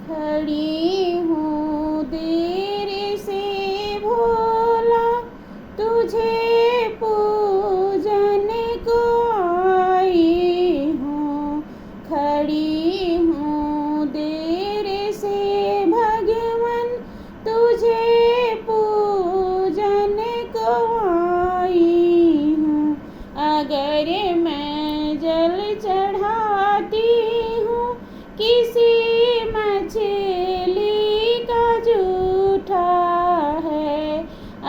खड़ी हूँ देर से भोला, तुझे पूजन को आई हूँ। खड़ी हूँ देर से भगवन, तुझे पूजन को आई हूँ। अगर मैं जल चढ़ाती हूँ किसी मछली का जूठा है,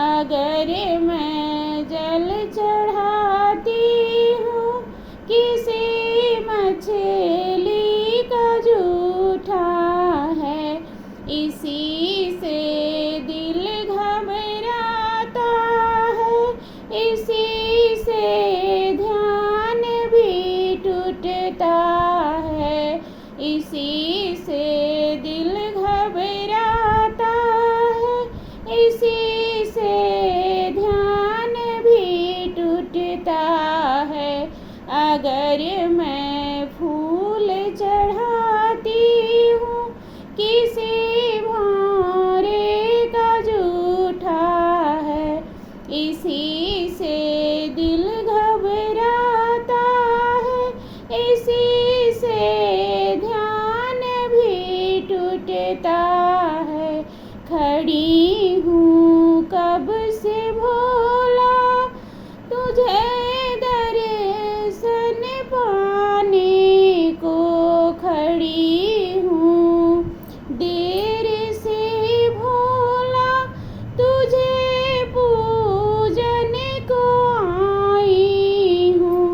अगर मैं जल चढ़ाती हूँ किसी मछली का जूठा है, इसी से दिल घबराता है, इसी से ध्यान भी टूटता है, इसी से दिल घबराता है, इसी से ध्यान भी टूटता है। अगर मैं फूल चढ़ाती हूँ किसी भौरे का जूठा है, इसी से दिल घबराता है, इसी से ध्यान भी टूटता है। खड़ी हूँ कब से भोला, तुझे दर्शन पाने को। खड़ी हूँ देर से भोला, तुझे पूजन को आई हूँ।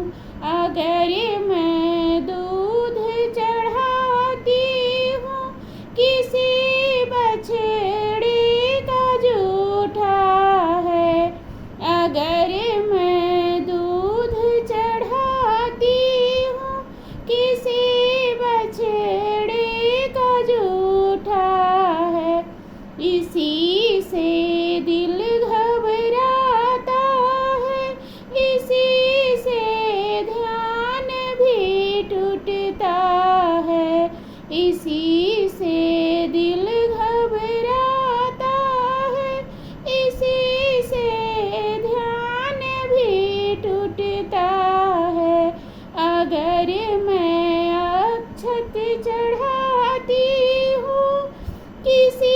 अगर मैं दूध चढ़ाती हूँ किसी बछड़े का जूठा है, अगर मैं दूध चढ़ाती हूँ किसी बछड़े का जूठा है, इसी से दिल घबराता है, इसी से ध्यान भी टूटता है, इसी से दिल घबराता है, इसी से ध्यान भी टूटता है। अगर मैं अक्षत चढ़ाती हूँ किसी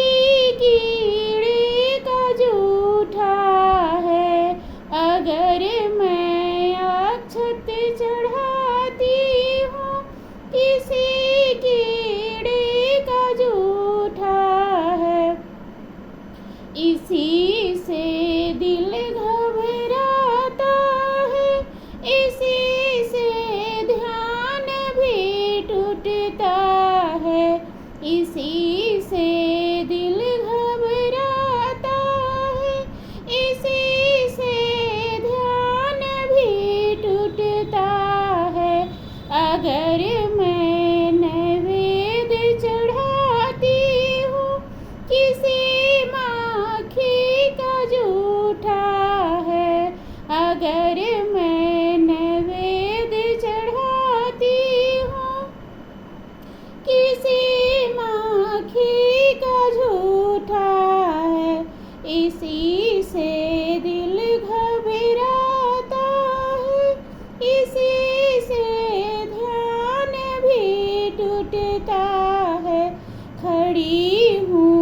कीड़े का जूठा है, अगर मैं अक्षत चढ़ाती हूँ किसी कीड़े का जूठा है, इसी से दिल घबराता है, इसी से ध्यान भी टूटता है, इसी से दिल घबराता है, इसी से ध्यान भी टूटता है। अगर मैं नैवेद्य चढ़ाती हूँ किसी माखी का जूठा है, अगर मैं नैवेद्य चढ़ाती हूँ किसी माखी का जूठा है, इसी से दिल घबराता है, इसी से ध्यान भी टूटता है। खड़ी हूँ